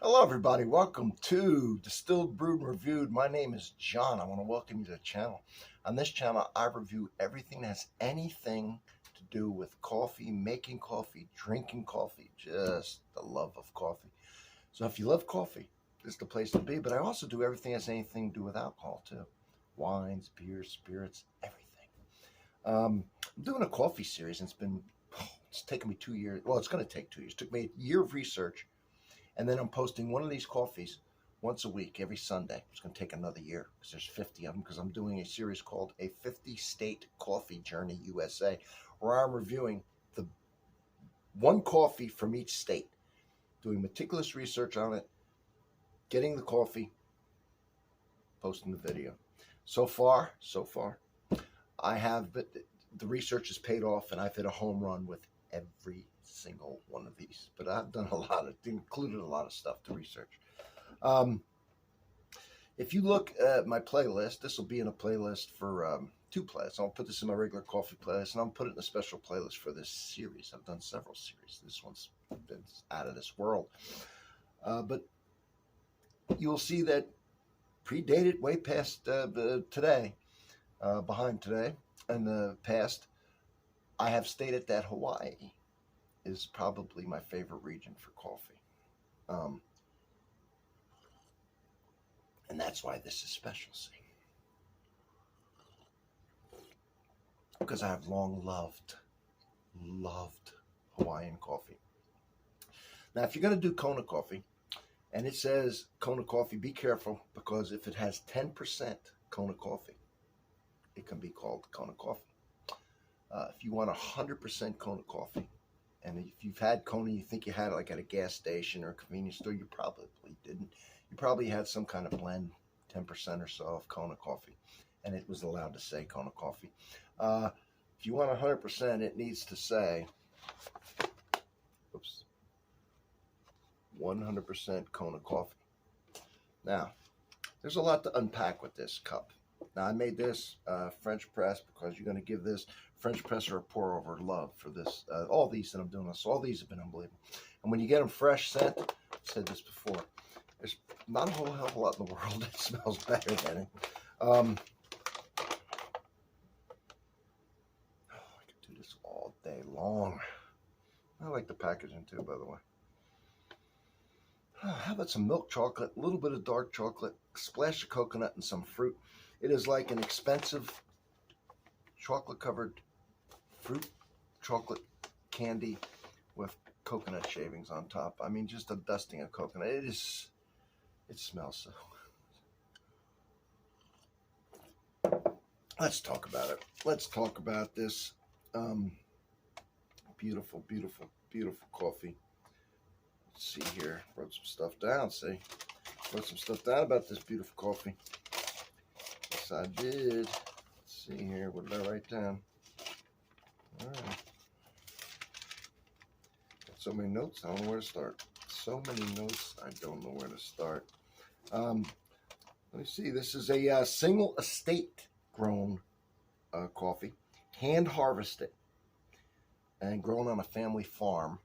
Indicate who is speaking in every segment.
Speaker 1: Hello, everybody. Welcome to Distilled, Brewed, and Reviewed. My name is John. I want to welcome you to the channel. On this channel, I review everything that has anything to do with coffee, making coffee, drinking coffee, just the love of coffee. So if you love coffee, this is the place to be. But I also do everything that has anything to do with alcohol, too. Wines, beers, spirits, everything. I'm doing a coffee series, and it's taken me 2 years. Well, it's going to take 2 years. It took me a year of research. And then I'm posting one of these coffees once a week, every Sunday. It's going to take another year because there's 50 of them, because I'm doing a series called A 50-State Coffee Journey USA, where I'm reviewing the one coffee from each state, doing meticulous research on it, getting the coffee, posting the video. So far, I have, but the research has paid off, and I've hit a home run with every single one of these. But I've done included a lot of stuff to research. If you look at my playlist, this will be in a playlist for two playlists. I'll put this in my regular coffee playlist, and I'll put it in a special playlist for this series. I've done several series. This one's been out of this world. But you will see that predated way past today, behind today, in the past, I have stated that Hawaii is probably my favorite region for coffee. And that's why this is special, see. Because I have long loved Hawaiian coffee. Now, if you're going to do Kona coffee, and it says Kona coffee, be careful, because if it has 10% Kona coffee, it can be called Kona coffee. If you want 100% Kona coffee, and if you've had Kona, you think you had it like at a gas station or a convenience store, you probably didn't. You probably had some kind of blend, 10% or so of Kona coffee, and it was allowed to say Kona coffee. If you want 100%, it needs to say, 100% Kona coffee. Now, there's a lot to unpack with this cup. Now, I made this French press because you're going to give this French press or a pour over love for this. All these that I'm doing this, all these have been unbelievable. And when you get them fresh scent, I said this before, there's not a whole hell of a lot in the world that smells better than it. I could do this all day long. I like the packaging too, by the way. How about some milk chocolate, a little bit of dark chocolate, a splash of coconut, and some fruit. It is like an expensive chocolate-covered fruit chocolate candy with coconut shavings on top. I mean, just a dusting of coconut. It smells so. Let's talk about it. Let's talk about this beautiful, beautiful, beautiful coffee. Let's see here. Wrote some stuff down, see? Wrote some stuff down about this beautiful coffee. Yes, I did. Let's see here. What did I write down? All right. Got so many notes, I don't know where to start. So many notes, I don't know where to start. Let me see. This is a single estate grown coffee, hand harvested, and grown on a family farm.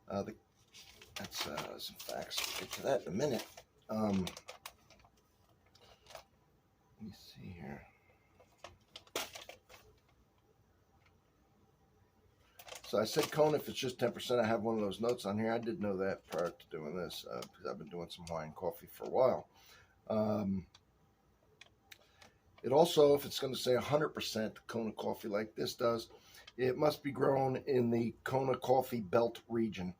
Speaker 1: That's some facts. We'll get to that in a minute. Let me see here. So I said Kona, if it's just 10%, I have one of those notes on here. I did know that prior to doing this because I've been doing some Hawaiian coffee for a while. It also, if it's going to say 100% Kona coffee like this does, it must be grown in the Kona Coffee Belt region.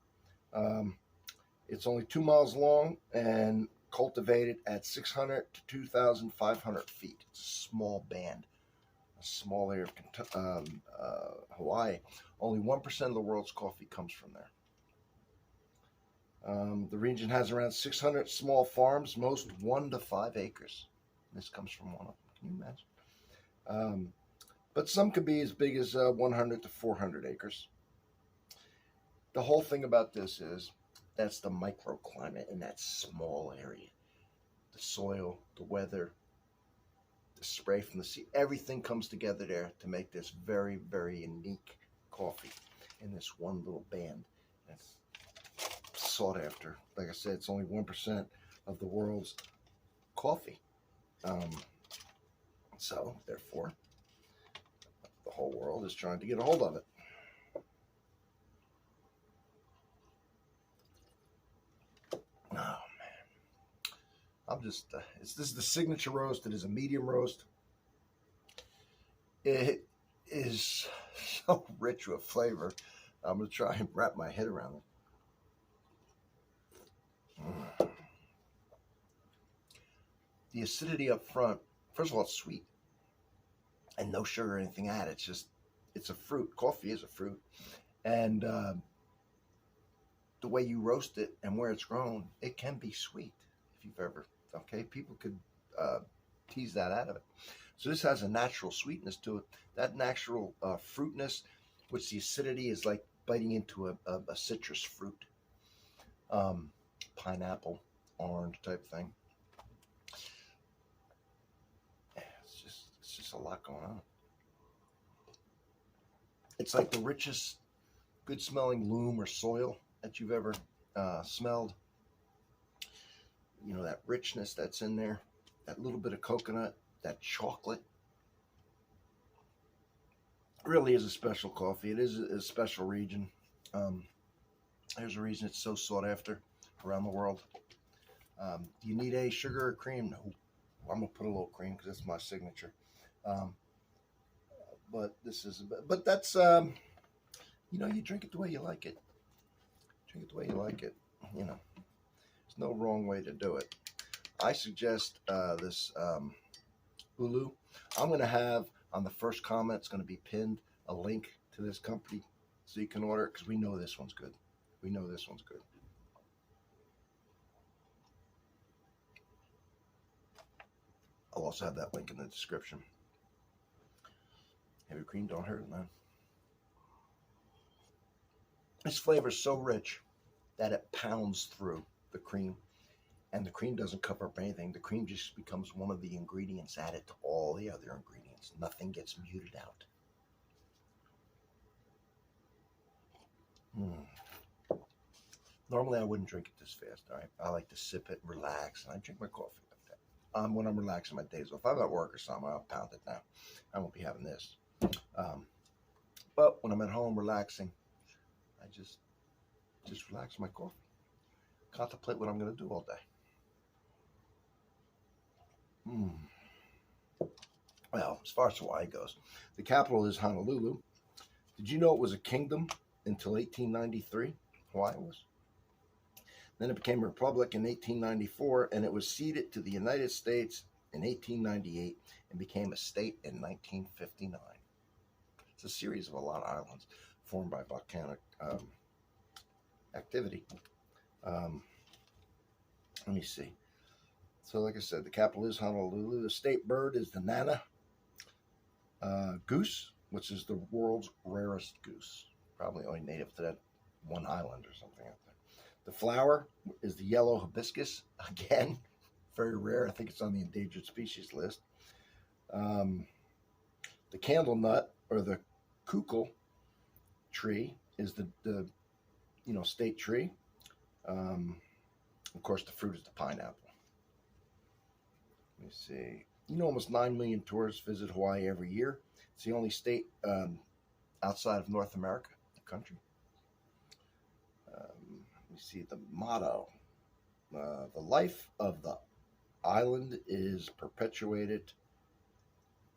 Speaker 1: It's only 2 miles long and cultivated at 600 to 2,500 feet. It's a small band, a small area of Hawaii. Only 1% of the world's coffee comes from there. The region has around 600 small farms, most 1 to 5 acres. This comes from one of them. Can you imagine? But some could be as big as 100 to 400 acres. The whole thing about this is that's the microclimate in that small area. The soil, the weather, the spray from the sea, everything comes together there to make this very, very unique coffee in this one little band. That's sought after. Like I said, it's only 1% of the world's coffee. So, therefore, the whole world is trying to get a hold of it. Oh, man. This is the signature roast. It is a medium roast. It is so rich with flavor. I'm going to try and wrap my head around it. The acidity up front, first of all, it's sweet and no sugar or anything added. It's a fruit. Coffee is a fruit. And the way you roast it and where it's grown, it can be sweet if you've ever, okay? People could tease that out of it. So this has a natural sweetness to it. That natural fruitness, which the acidity is like biting into a citrus fruit, pineapple, orange type thing. It's just a lot going on. It's like the richest, good smelling loam or soil that you've ever smelled. You know, that richness that's in there, that little bit of coconut, that chocolate. It really is a special coffee. It is a special region. There's a reason it's so sought after around the world. Do you need a sugar or cream? No. I'm going to put a little cream because that's my signature. But that's, you drink it the way you like it. Drink it the way you like it. You know, there's no wrong way to do it. I suggest this Hulu. I'm going to have on the first comment, it's going to be pinned a link to this company so you can order it because we know this one's good. We know this one's good. I'll also have that link in the description. Heavy cream don't hurt, man. This flavor is so rich that it pounds through the cream, and the cream doesn't cover up anything. The cream just becomes one of the ingredients added to all the other ingredients. Nothing gets muted out. Normally, I wouldn't drink it this fast, all right? I like to sip it, relax, and I drink my coffee like that. When I'm relaxing my days. If I'm at work or something, I'll pound it now. I won't be having this. But when I'm at home relaxing, I just relax my coffee. Contemplate what I'm going to do all day. Well, as far as Hawaii goes, the capital is Honolulu. Did you know it was a kingdom until 1893? Hawaii was. Then it became a republic in 1894, and it was ceded to the United States in 1898 and became a state in 1959. It's a series of a lot of islands formed by volcanic activity. Let me see. So like I said, the capital is Honolulu. The state bird is the Nana goose, which is the world's rarest goose. Probably only native to that one island or something like that. The flower is the yellow hibiscus. Again, very rare. I think it's on the endangered species list. The candle nut or the kukul tree is the state tree. Of course, the fruit is the pineapple. Let me see. Almost 9 million tourists visit Hawaii every year. It's the only state outside of North America, the country. Let me see the motto. The life of the island is perpetuated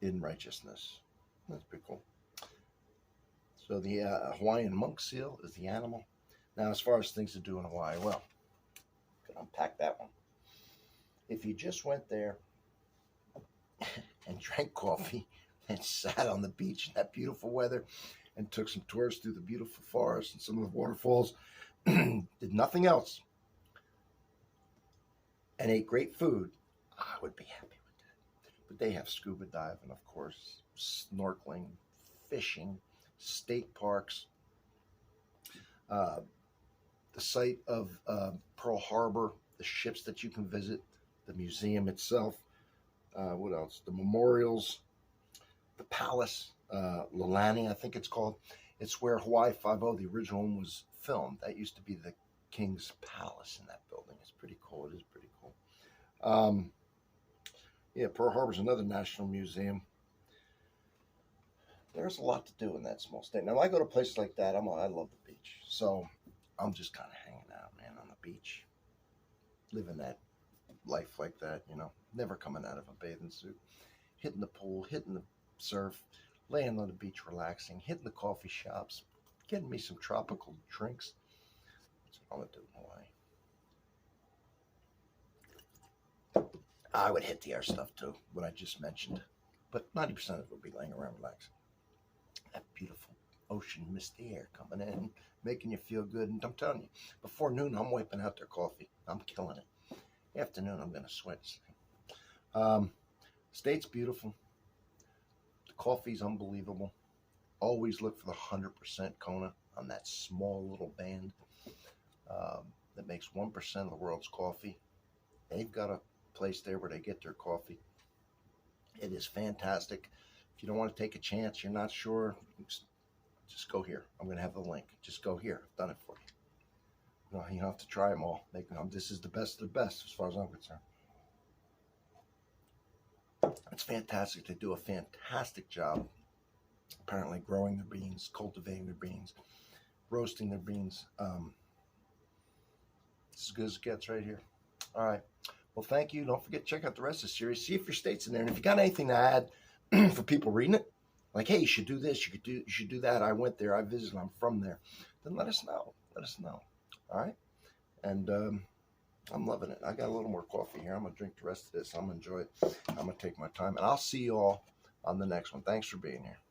Speaker 1: in righteousness. That's pretty cool. So the Hawaiian monk seal is the animal. Now, as far as things to do in Hawaii, well, I can unpack that one. If you just went there and drank coffee and sat on the beach in that beautiful weather and took some tours through the beautiful forest and some of the waterfalls, did nothing else, and ate great food, I would be happy with that. But they have scuba diving, of course, snorkeling, fishing, state parks, the site of Pearl Harbor, the ships that you can visit, the museum itself, what else? The memorials, the palace, Lalani, I think it's called. It's where Hawaii Five-0, the original one, was filmed. That used to be the King's Palace in that building. It's pretty cool. It is pretty cool. Yeah, Pearl Harbor's another national museum. There's a lot to do in that small state. Now, when I go to places like that, I love the beach. So I'm just kind of hanging out, man, on the beach, living that life like that, never coming out of a bathing suit, hitting the pool, hitting the surf, laying on the beach, relaxing, hitting the coffee shops, getting me some tropical drinks. That's what I'm going to do in Hawaii. I would hit the air stuff too, what I just mentioned, but 90% of it would be laying around relaxing. That beautiful ocean misty air coming in, making you feel good. And I'm telling you, before noon, I'm wiping out their coffee. I'm killing it. Afternoon, I'm going to sweat. State's beautiful. The coffee's unbelievable. Always look for the 100% Kona on that small little band that makes 1% of the world's coffee. They've got a place there where they get their coffee. It is fantastic. If you don't want to take a chance, you're not sure, just go here. I'm going to have the link. Just go here. I've done it for you. You don't have to try them all. This is the best of the best as far as I'm concerned. It's fantastic. They do a fantastic job, apparently, growing their beans, cultivating their beans, roasting their beans. It's as good as it gets right here. All right. Well, thank you. Don't forget to check out the rest of the series. See if your state's in there. And if you got anything to add for people reading it, like, hey, you should do this, you should do that. I went there, I visited, I'm from there. Then let us know. Let us know. All right. And I'm loving it. I got a little more coffee here. I'm gonna drink the rest of this. I'm gonna enjoy it. I'm gonna take my time, and I'll see you all on the next one. Thanks for being here.